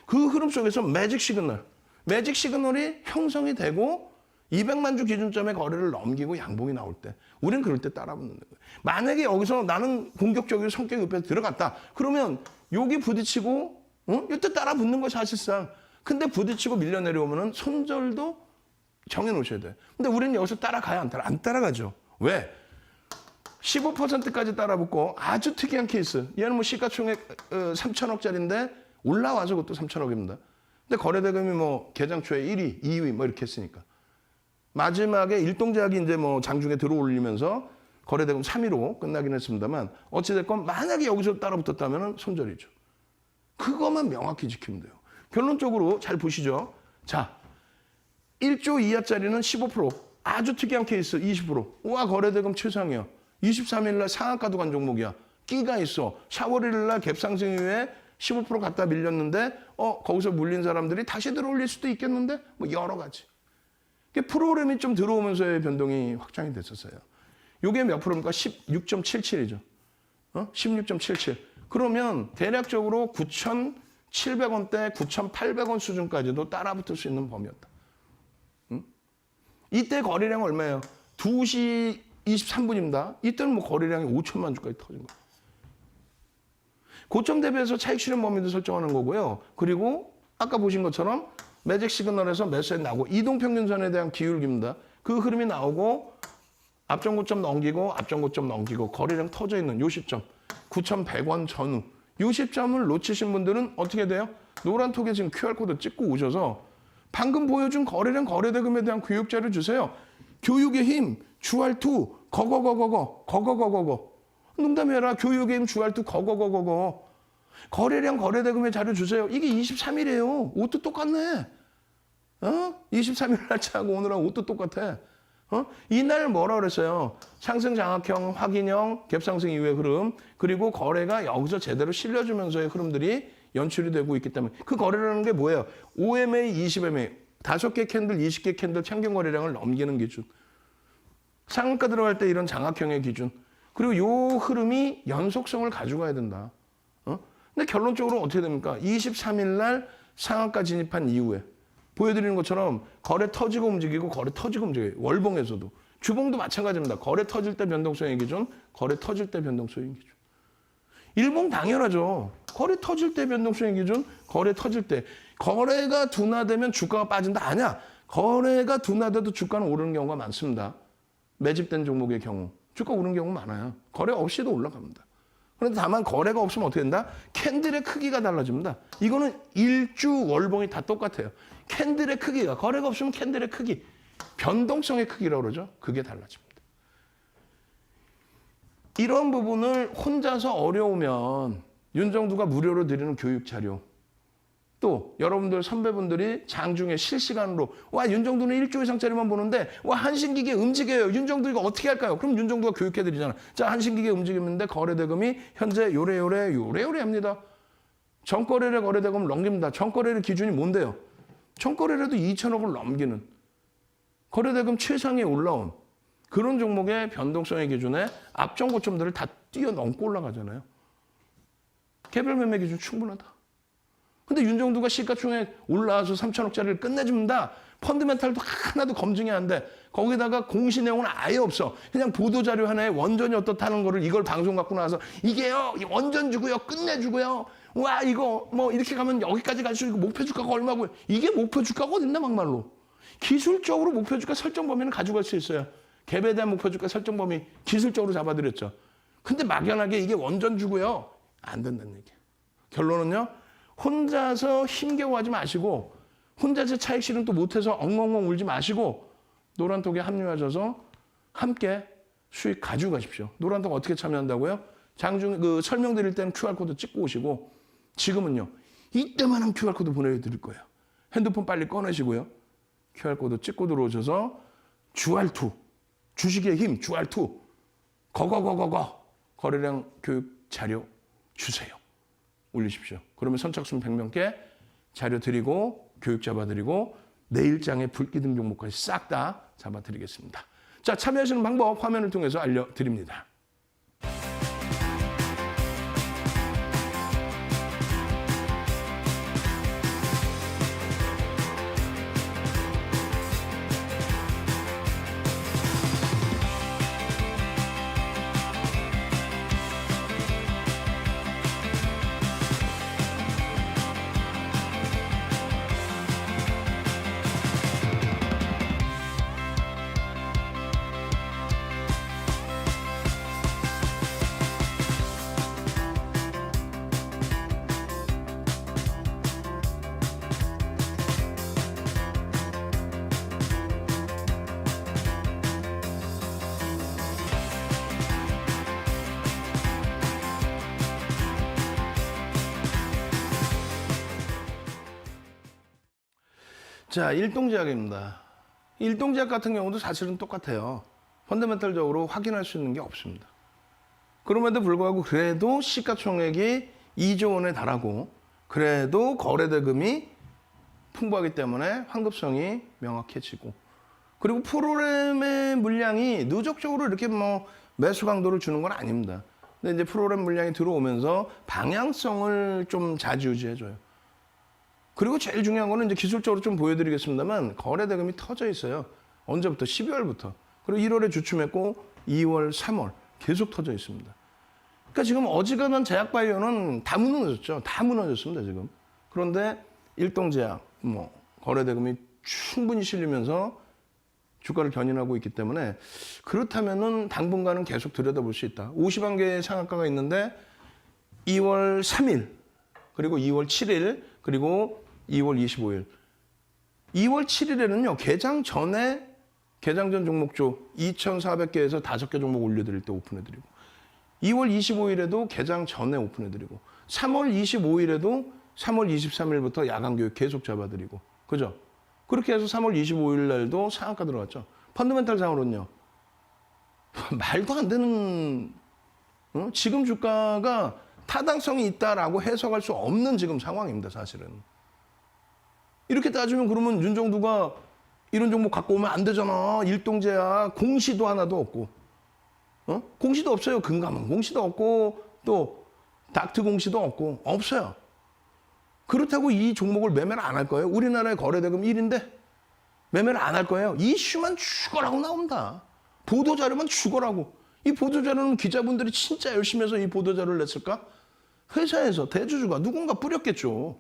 그 흐름 속에서 매직 시그널 매직 시그널이 형성이 되고 200만 주 기준점의 거래를 넘기고 양봉이 나올 때 우린 그럴 때 따라 붙는 거예요. 만약에 여기서 나는 공격적으로 성격이 급해서 들어갔다. 그러면 여기 부딪히고 이때 따라 붙는 거 사실상. 근데 부딪히고 밀려 내려오면은 손절도 정해 놓으셔야 돼요. 근데 우리는 여기서 따라가야 안 따라가죠. 왜? 15%까지 따라 붙고 아주 특이한 케이스. 얘는 뭐 시가총액 3천억짜리인데 올라와서 그것도 3천억입니다. 근데 거래대금이 뭐 개장 초에 1위, 2위 뭐 이렇게 했으니까. 마지막에 일동제약이 이제 뭐 장중에 들어올리면서 거래대금 3위로 끝나긴 했습니다만 어찌됐건 만약에 여기서 따라 붙었다면 손절이죠. 그것만 명확히 지키면 돼요. 결론적으로 잘 보시죠. 자, 1조 이하짜리는 15%, 아주 특이한 케이스 20%. 와, 거래대금 최상이야. 23일 날 상한가도 간 종목이야. 끼가 있어. 4월 1일 날 갭상승 이후에 15% 갖다 밀렸는데 거기서 물린 사람들이 다시 들어올릴 수도 있겠는데 뭐 여러 가지. 프로그램이 좀 들어오면서의 변동이 확장이 됐었어요. 이게 몇 프로입니까? 16.77이죠. 16.77. 그러면 대략적으로 9,700원대, 9,800원 수준까지도 따라붙을 수 있는 범위였다. 이때 거래량 얼마예요? 2시 23분입니다. 이때는 뭐 거래량이 5천만 주까지 터진 거예요. 고점 대비해서 차익 실현 범위도 설정하는 거고요. 그리고 아까 보신 것처럼 매직 시그널에서 매수에 나오고 이동평균선에 대한 기울기입니다. 그 흐름이 나오고 앞전 고점 넘기고 앞전 고점 넘기고 거래량 터져 있는 요 시점 9,100원 전후 요 시점을 놓치신 분들은 어떻게 돼요? 노란 톡에 지금 QR코드 찍고 오셔서 방금 보여준 거래량 거래대금에 대한 교육자를 주세요. 교육의 힘 주알투 거거거거거 농담해라. 교육의 힘 주알투 거거거거거 거래량 거래대금의 자료 주세요. 이게 23일이에요. 옷도 똑같네. 23일 날짜하고 오늘하고 옷도 똑같아. 이날 뭐라 그랬어요? 상승 장악형, 확인형, 갭상승 이후의 흐름, 그리고 거래가 여기서 제대로 실려주면서의 흐름들이 연출이 되고 있기 때문에 그 거래라는 게 뭐예요? 5MA, 20MA, 5개 캔들, 20개 캔들 평균 거래량을 넘기는 기준. 상한가 들어갈 때 이런 장악형의 기준. 그리고 요 흐름이 연속성을 가져가야 된다. 근데 결론적으로 어떻게 됩니까? 23일 날 상한가 진입한 이후에 보여드리는 것처럼 거래 터지고 움직이고 거래 터지고 움직여요. 월봉에서도. 주봉도 마찬가지입니다. 거래 터질 때 변동성의 기준, 거래 터질 때 변동성의 기준. 일봉 당연하죠. 거래 터질 때 변동성의 기준, 거래 터질 때. 거래가 둔화되면 주가가 빠진다? 아니야. 거래가 둔화돼도 주가는 오르는 경우가 많습니다. 매집된 종목의 경우. 주가 오르는 경우 많아요. 거래 없이도 올라갑니다. 그런데 다만 거래가 없으면 어떻게 된다? 캔들의 크기가 달라집니다. 이거는 일주 월봉이 다 똑같아요. 캔들의 크기가 거래가 없으면 캔들의 크기, 변동성의 크기라고 그러죠. 그게 달라집니다. 이런 부분을 혼자서 어려우면 윤정두가 무료로 드리는 교육 자료, 또 여러분들 선배분들이 장중에 실시간으로 와 윤정두는 1조 이상짜리만 보는데 와 한신기계 움직여요. 윤정두 이거 어떻게 할까요? 그럼 윤정두가 교육해드리잖아. 자 한신기계 움직이는데 거래대금이 현재 요래요래 합니다. 전거래를 거래대금을 넘깁니다. 전거래의 기준이 뭔데요? 전거래라도 2천억을 넘기는 거래대금 최상에 올라온 그런 종목의 변동성의 기준에 앞전 고점들을 다 뛰어넘고 올라가잖아요. 개별 매매 기준 충분하다. 근데 윤정두가 시가총액 올라와서 3천억짜리를 끝내줍니다. 펀드멘탈도 하나도 검증이 안 돼. 거기다가 공시 내용은 아예 없어. 그냥 보도자료 하나에 원전이 어떻다는 거를 이걸 방송 갖고 나와서 이게요. 원전 주고요. 끝내주고요. 와 이거 뭐 이렇게 가면 여기까지 갈 수 있고 목표 주가가 얼마고요. 이게 목표 주가가 어딨나 막말로. 기술적으로 목표 주가 설정 범위는 가져갈 수 있어요. 갭에 대한 목표 주가 설정 범위 기술적으로 잡아드렸죠. 근데 막연하게 이게 원전 주고요. 안 된다는 얘기예요. 결론은요. 혼자서 힘겨워하지 마시고 혼자서 차익 실현 또 못해서 엉엉엉 울지 마시고 노란톡에 합류하셔서 함께 수익 가지고 가십시오. 노란톡 어떻게 참여한다고요? 장중 설명드릴 때는 QR코드 찍고 오시고 지금은요. 이때만 한 QR코드 보내드릴 거예요. 핸드폰 빨리 꺼내시고요. QR코드 찍고 들어오셔서 주알2 주식의 힘 주알2 거거거거거 거래량 교육 자료 주세요. 올리십시오. 그러면 선착순 100명께 자료 드리고 교육 잡아드리고 내일장의 불기 등 종목까지 싹 다 잡아드리겠습니다. 자, 참여하시는 방법 화면을 통해서 알려드립니다. 자, 일동제약입니다. 일동제약 같은 경우도 사실은 똑같아요. 펀더멘털적으로 확인할 수 있는 게 없습니다. 그럼에도 불구하고 그래도 시가총액이 2조 원에 달하고 그래도 거래대금이 풍부하기 때문에 환급성이 명확해지고 그리고 프로그램의 물량이 누적적으로 이렇게 뭐 매수 강도를 주는 건 아닙니다. 근데 이제 프로그램 물량이 들어오면서 방향성을 좀 좌지우지해줘요. 그리고 제일 중요한 거는 이제 기술적으로 좀 보여드리겠습니다만 거래대금이 터져 있어요. 언제부터? 12월부터. 그리고 1월에 주춤했고 2월, 3월 계속 터져 있습니다. 그러니까 지금 어지간한 제약바이오는 다 무너졌죠. 다 무너졌습니다, 지금. 그런데 일동제약, 뭐 거래대금이 충분히 실리면서 주가를 견인하고 있기 때문에 그렇다면은 당분간은 계속 들여다볼 수 있다. 50만 개의 상한가가 있는데 2월 3일, 그리고 2월 7일, 그리고 2월 25일. 2월 7일에는요, 개장 전에 개장 전 종목조 2,400개에서 5개 종목 올려드릴 때 오픈해드리고 2월 25일에도 개장 전에 오픈해드리고 3월 25일에도 3월 23일부터 야간교육 계속 잡아드리고 그죠? 그렇게 해서 3월 25일 날도 상한가 들어갔죠. 펀더멘탈 상으로는요. 말도 안 되는 지금 주가가 타당성이 있다라고 해석할 수 없는 지금 상황입니다. 사실은. 이렇게 따지면 그러면 윤정두가 이런 종목 갖고 오면 안 되잖아. 일동제야. 공시도 하나도 없고. 공시도 없어요. 금감은 공시도 없고 또 닥트 공시도 없고 없어요. 그렇다고 이 종목을 매매를 안 할 거예요? 우리나라의 거래대금 1인데 매매를 안 할 거예요? 이슈만 죽어라고 나온다. 보도자료만 죽어라고. 이 보도자료는 기자분들이 진짜 열심히 해서 이 보도자료를 냈을까? 회사에서 대주주가 누군가 뿌렸겠죠.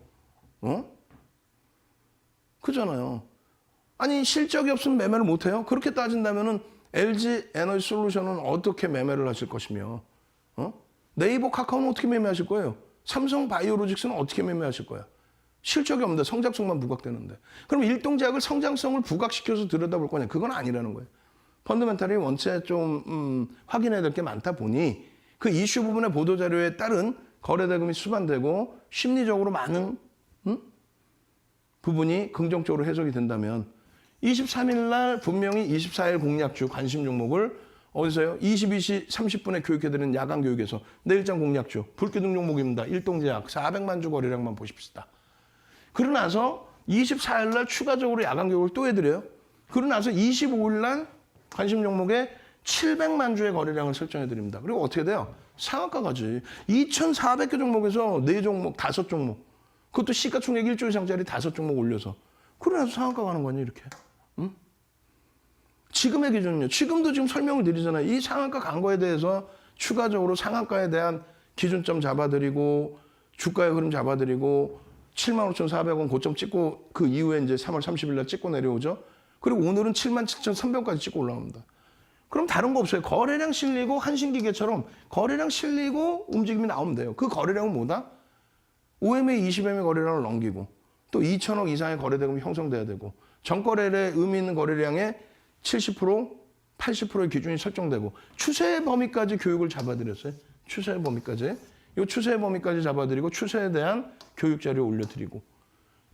그잖아요. 아니 실적이 없으면 매매를 못해요? 그렇게 따진다면은 LG 에너지 솔루션은 어떻게 매매를 하실 것이며 네이버 카카오는 어떻게 매매하실 거예요? 삼성 바이오로직스는 어떻게 매매하실 거야? 실적이 없는데 성장성만 부각되는데. 그럼 일동제약을 성장성을 부각시켜서 들여다볼 거냐? 그건 아니라는 거예요. 펀더멘탈이 원체 좀 확인해야 될 게 많다 보니 그 이슈 부분의 보도자료에 따른 거래대금이 수반되고 심리적으로 많은 부분이 긍정적으로 해석이 된다면 23일 날 분명히 24일 공략주 관심 종목을 어디서요? 22시 30분에 교육해드리는 야간 교육에서 내일장 공략주 불기둥 종목입니다. 일동제약 400만 주 거래량만 보십시다. 그러고 나서 24일 날 추가적으로 야간 교육을 또 해드려요. 그러고 나서 25일 날 관심 종목에 700만 주의 거래량을 설정해드립니다. 그리고 어떻게 돼요? 상한가까지 2,400개 종목에서 4종목, 5종목 그것도 시가총액 1조 이상짜리 5종목 올려서 그러고 나서 상한가 가는 거니 이렇게. 지금의 기준은요. 지금도 지금 설명을 드리잖아요. 이 상한가 간 거에 대해서 추가적으로 상한가에 대한 기준점 잡아드리고 주가의 흐름 잡아드리고 75,400원 고점 찍고 그 이후에 이제 3월 30일 날 찍고 내려오죠. 그리고 오늘은 77,300원까지 찍고 올라옵니다. 그럼 다른 거 없어요. 거래량 실리고 한신기계처럼 거래량 실리고 움직임이 나오면 돼요. 그 거래량은 뭐다? OMA 20MA 거래량을 넘기고 또 2천억 이상의 거래대금이 형성돼야 되고 전거래의 의미 있는 거래량의 70%, 80%의 기준이 설정되고 추세의 범위까지 교육을 잡아드렸어요. 추세의 범위까지. 이 추세의 범위까지 잡아드리고 추세에 대한 교육자료 올려드리고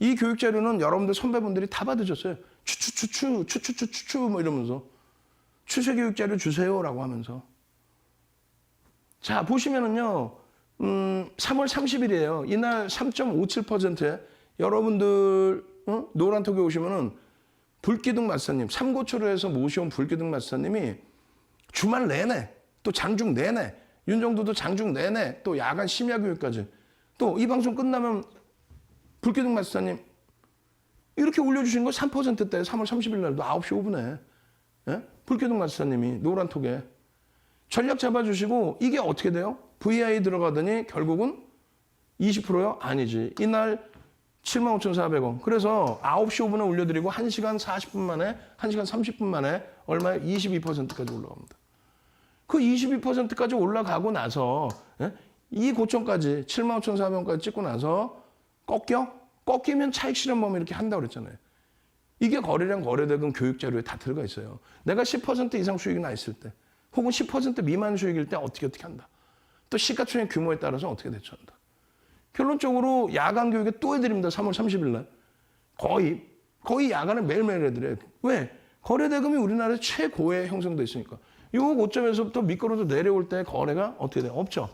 이 교육자료는 여러분들 선배분들이 다 받으셨어요. 추추 뭐 이러면서 추세 교육자료 주세요라고 하면서 자 보시면은요 3월 30일이에요. 이날 3.57%에 여러분들 노란톡에 오시면은 불기둥 마스터님, 삼고초를 해서 모셔온 불기둥 마스터님이 주말 내내, 또 장중 내내, 윤정두도 장중 내내, 또 야간 심야 교육까지, 또 이 방송 끝나면 불기둥 마스터님 이렇게 올려주신 거 3%대 3월 30일 날도 9시 5분에 예? 불기둥 마스터님이 노란톡에 전략 잡아주시고 이게 어떻게 돼요? VI 들어가더니 결국은 20%요? 아니지. 이날 75,400원. 그래서 9시 5분에 올려드리고 1시간 40분 만에, 1시간 30분 만에 얼마에 22%까지 올라갑니다. 그 22%까지 올라가고 나서 이 고점까지 75,400원까지 찍고 나서 꺾여? 꺾이면 차익 실현범위 이렇게 한다고 그랬잖아요. 이게 거래량 거래대금 교육자료에 다 들어가 있어요. 내가 10% 이상 수익이 나 있을 때 혹은 10% 미만 수익일 때 어떻게 한다. 또 시가총액 규모에 따라서 어떻게 대처한다. 결론적으로 야간 교육에 또 해드립니다. 3월 30일 날. 거의 거의 야간에 매일매일 해드려요. 왜? 거래대금이 우리나라에 최고에 형성돼 있으니까. 이 고점에서부터 미끄러져 내려올 때 거래가 어떻게 돼요? 없죠.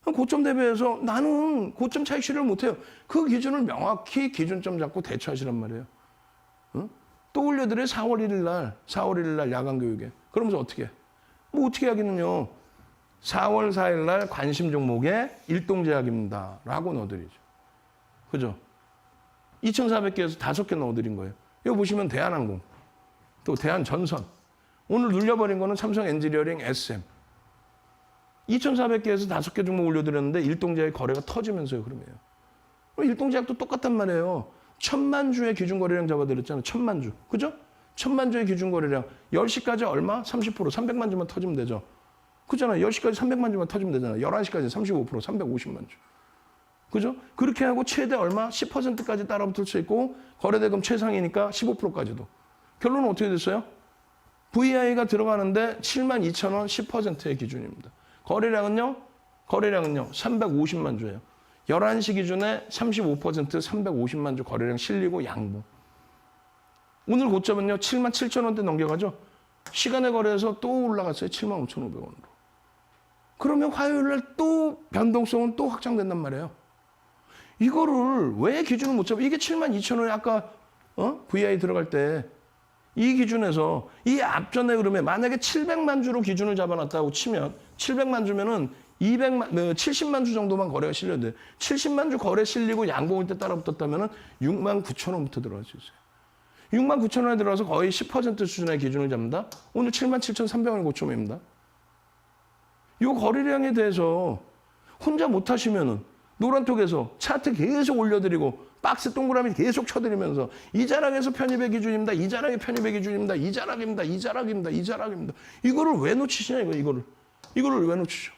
고점 대비해서 나는 고점 차익 실현을 못해요. 그 기준을 명확히 기준점 잡고 대처하시란 말이에요. 응? 또 올려드려요. 4월 1일 날 야간 교육에. 그러면서 어떻게 해? 뭐 어떻게 하기는요. 4월 4일 날 관심 종목에 일동제약입니다. 라고 넣어드리죠. 그죠? 2,400개에서 5개 넣어드린 거예요. 여기 보시면 대한항공, 또 대한전선. 오늘 눌려버린 거는 삼성 엔지니어링 SM. 2,400개에서 5개 종목 올려드렸는데 일동제약 거래가 터지면서요. 그러면 일동제약도 똑같단 말이에요. 1,000만 주의 기준거래량 잡아드렸잖아요. 1,000만 주. 그죠? 1,000만 주의 기준거래량. 10시까지 얼마? 30%. 300만 주만 터지면 되죠. 그잖아요. 10시까지 300만 주만 터지면 되잖아요. 11시까지 35%. 350만 주. 그죠? 그렇게 하고 최대 얼마? 10%까지 따라붙을 수 있고 거래대금 최상이니까 15%까지도. 결론은 어떻게 됐어요? VI가 들어가는데 72,000원 10%의 기준입니다. 거래량은요? 350만 주예요. 11시 기준에 35% 350만 주 거래량 실리고 양보. 오늘 고점은요. 77,000원대 넘겨가죠. 시간에 거래해서 또 올라갔어요. 75,500원으로. 그러면 화요일 날 또 변동성은 또 확장된단 말이에요. 이거를 왜 기준을 못 잡아? 이게 72,000원에 아까 VI 들어갈 때 이 기준에서 이 앞전의 흐름에 만약에 700만 주로 기준을 잡아놨다고 치면 700만 주면은 70만 주 정도만 거래가 실려야 돼요. 70만 주 거래 실리고 양봉일 때 따라 붙었다면은 69,000원부터 들어갈 수 있어요. 69,000원에 들어가서 거의 10% 수준의 기준을 잡는다. 오늘 77,300원이 고점입니다. 이 거래량에 대해서 혼자 못 하시면은 노란톡에서 차트 계속 올려드리고 박스 동그라미 계속 쳐드리면서 이 자락에서 편입의 기준입니다. 이 자락이 편입의 기준입니다. 이 자락입니다. 이 자락입니다. 이 자락입니다. 이거를 왜 놓치시냐 이거를 왜 놓치죠?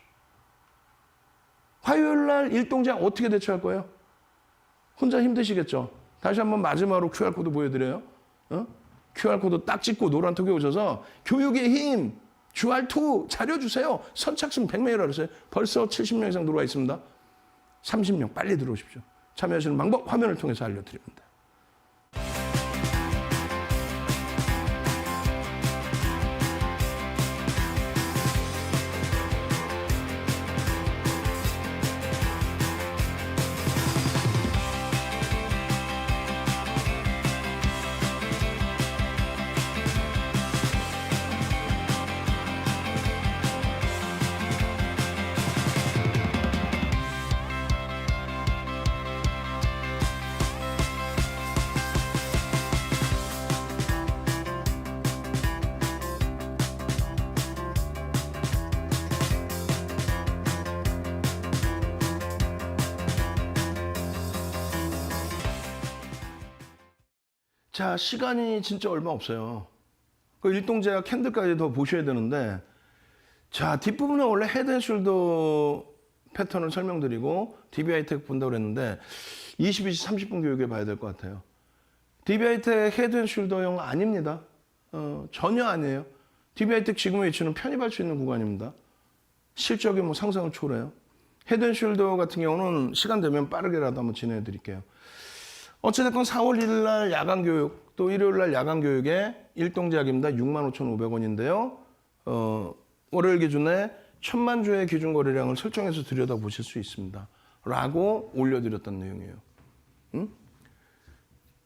화요일 날 일동제약 어떻게 대처할 거예요? 혼자 힘드시겠죠? 다시 한번 마지막으로 QR코드 보여드려요. QR코드 딱 찍고 노란톡에 오셔서 교육의 힘 주알2 자료 주세요. 선착순 100명이라고 그랬어요. 벌써 70명 이상 들어와 있습니다. 30명 빨리 들어오십시오. 참여하시는 방법 화면을 통해서 알려드립니다. 자, 시간이 진짜 얼마 없어요. 그 일동제약 캔들까지 더 보셔야 되는데, 자, 뒷부분에 원래 헤드앤숄더 패턴을 설명드리고 DBI텍 본다고 그랬는데 22시 30분 교육에 봐야 될 것 같아요. DBI텍 헤드앤숄더형 아닙니다. 전혀 아니에요. DBI텍 지금의 위치는 편입할 수 있는 구간입니다. 실적이 뭐 상상을 초월해요. 헤드앤숄더 같은 경우는 시간 되면 빠르게라도 한번 진행해 드릴게요. 어찌됐건 4월 1일 날 야간 교육, 또 일요일 날 야간 교육에 일동제약입니다. 65,500원인데요. 월요일 기준에 1,000만 주의 기준 거래량을 설정해서 들여다보실 수 있습니다. 라고 올려드렸던 내용이에요.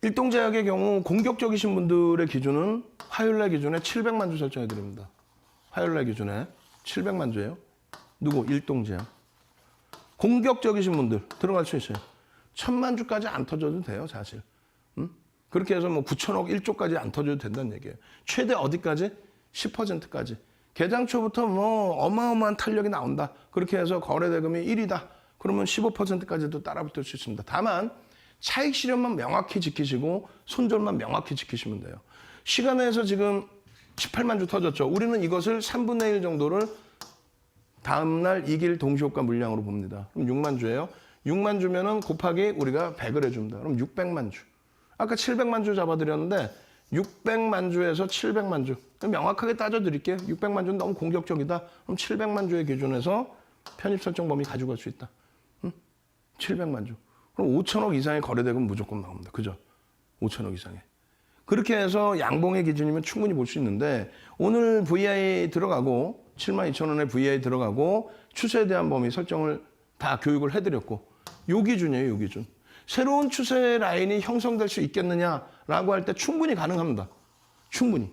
일동제약의 경우 공격적이신 분들의 기준은 화요일 날 기준에 700만 주 설정해 드립니다. 화요일 날 기준에 700만 주예요. 누구? 일동제약. 공격적이신 분들 들어갈 수 있어요. 1,000만 주까지 안 터져도 돼요, 사실. 그렇게 해서 뭐 9천억 1조까지 안 터져도 된다는 얘기예요. 최대 어디까지? 10%까지. 개장 초부터 뭐 어마어마한 탄력이 나온다. 그렇게 해서 거래대금이 1이다. 그러면 15%까지도 따라붙을 수 있습니다. 다만 차익 실현만 명확히 지키시고 손절만 명확히 지키시면 돼요. 시간에서 지금 18만 주 터졌죠. 우리는 이것을 3분의 1 정도를 다음날 이길 동시효과 물량으로 봅니다. 그럼 6만 주예요. 6만 주면은 곱하기 우리가 100을 해줍니다. 그럼 600만 주. 아까 700만 주 잡아드렸는데 600만 주에서 700만 주. 명확하게 따져드릴게요. 600만 주는 너무 공격적이다. 그럼 700만 주의 기준에서 편입 설정 범위 가져갈 수 있다. 700만 주. 그럼 5천억 이상의 거래대금 무조건 나옵니다. 그죠? 5천억 이상의. 그렇게 해서 양봉의 기준이면 충분히 볼 수 있는데 오늘 VI 들어가고 72,000원에 VI 들어가고 추세에 대한 범위 설정을 다 교육을 해드렸고 요 기준이에요. 요 기준. 새로운 추세 라인이 형성될 수 있겠느냐라고 할 때 충분히 가능합니다. 충분히.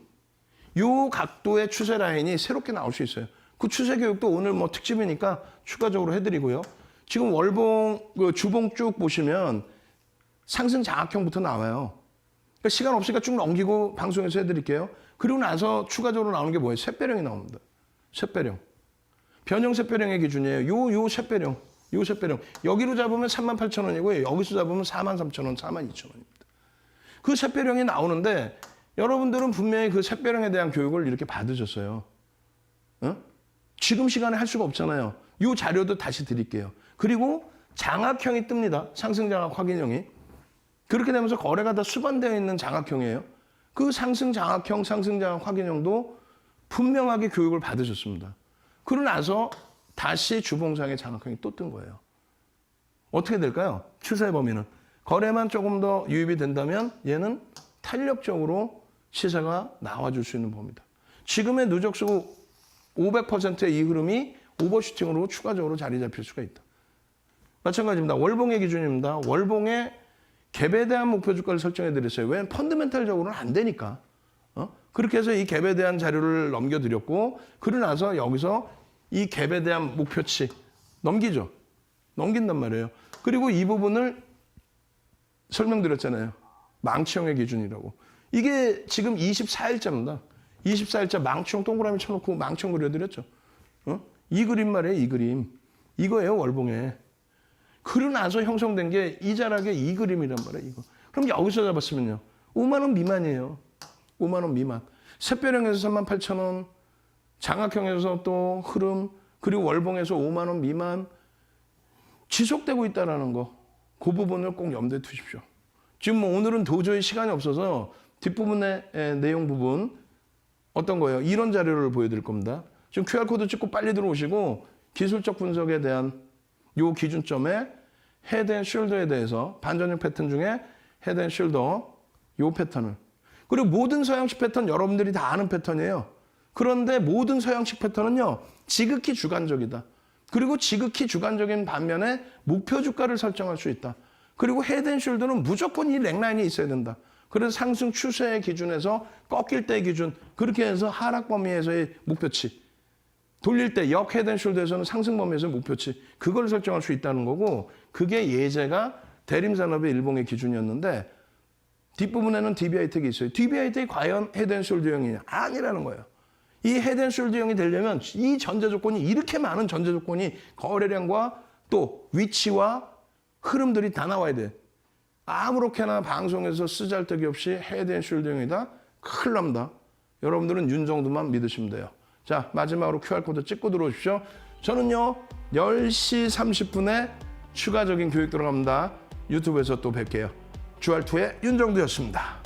요 각도의 추세 라인이 새롭게 나올 수 있어요. 그 추세 교육도 오늘 뭐 특집이니까 추가적으로 해드리고요. 지금 월봉, 주봉 쭉 보시면 상승 장악형부터 나와요. 그러니까 시간 없으니까 쭉 넘기고 방송에서 해드릴게요. 그리고 나서 추가적으로 나오는 게 뭐예요? 샛배령이 나옵니다. 샛배령. 변형 샛배령의 기준이에요. 요 샛배령. 요 샛배령. 여기로 잡으면 38,000원이고요. 여기서 잡으면 43,000원, 42,000원입니다. 그 샛배령이 나오는데 여러분들은 분명히 그 샛배령에 대한 교육을 이렇게 받으셨어요. 어? 지금 시간에 할 수가 없잖아요. 요 자료도 다시 드릴게요. 그리고 장악형이 뜹니다. 상승 장악 확인형이. 그렇게 되면서 거래가 다 수반되어 있는 장악형이에요. 그 상승 장악형, 상승 장악 확인형도 분명하게 교육을 받으셨습니다. 그러고 나서 다시 주봉상의 장악형이 또 뜬 거예요. 어떻게 될까요? 추세 범위는. 거래만 조금 더 유입이 된다면 얘는 탄력적으로 시세가 나와줄 수 있는 범위다. 지금의 누적수 500%의 이 흐름이 오버슈팅으로 추가적으로 자리 잡힐 수가 있다. 마찬가지입니다. 월봉의 기준입니다. 월봉의 갭에 대한 목표 주가를 설정해 드렸어요. 왜? 펀드멘탈적으로는 안 되니까. 그렇게 해서 이 갭에 대한 자료를 넘겨드렸고 그러고 나서 여기서 이 갭에 대한 목표치 넘기죠. 넘긴단 말이에요. 그리고 이 부분을 설명드렸잖아요. 망치형의 기준이라고. 이게 지금 24일자입니다. 24일자 망치형 동그라미 쳐놓고 망치형 그려드렸죠. 이 그림 말이에요. 이 그림. 이거예요. 월봉에. 그러고 나서 형성된 게 이 자락의 이 그림이란 말이에요. 이거. 그럼 여기서 잡았으면요. 5만 원 미만이에요. 5만 원 미만. 샛별형에서 38,000원. 장악형에서 또 흐름. 그리고 월봉에서 5만 원 미만. 지속되고 있다는 거. 그 부분을 꼭 염두에 두십시오. 지금 뭐 오늘은 도저히 시간이 없어서 뒷부분의 내용 부분 어떤 거예요? 이런 자료를 보여드릴 겁니다. 지금 QR코드 찍고 빨리 들어오시고 기술적 분석에 대한 요 기준점에 헤드 앤 숄더에 대해서 반전형 패턴 중에 헤드 앤 숄더 요 패턴을 그리고 모든 서양식 패턴 여러분들이 다 아는 패턴이에요. 그런데 모든 서양식 패턴은요. 지극히 주관적이다. 그리고 지극히 주관적인 반면에 목표 주가를 설정할 수 있다. 그리고 헤드 앤 숄더는 무조건 이 렉라인이 있어야 된다. 그래서 상승 추세의 기준에서 꺾일 때의 기준 그렇게 해서 하락 범위에서의 목표치 돌릴 때 역 헤드 앤 숄더에서는 상승 범위에서의 목표치 그걸 설정할 수 있다는 거고 그게 예제가 대림산업의 일봉의 기준이었는데 뒷부분에는 DBI 택이 있어요. DBI 택이 과연 헤드 앤 숄더형이냐? 아니라는 거예요. 이 헤드 앤 숄더형이 되려면 이 전제 조건이 이렇게 많은 전제 조건이 거래량과 또 위치와 흐름들이 다 나와야 돼. 아무렇게나 방송에서 쓰잘데기 없이 헤드 앤 숄더형이다. 큰일 납니다. 여러분들은 윤정두만 믿으시면 돼요. 자, 마지막으로 QR코드 찍고 들어오십시오. 저는요, 10시 30분에 추가적인 교육 들어갑니다. 유튜브에서 또 뵐게요. 주알투의 윤정두였습니다.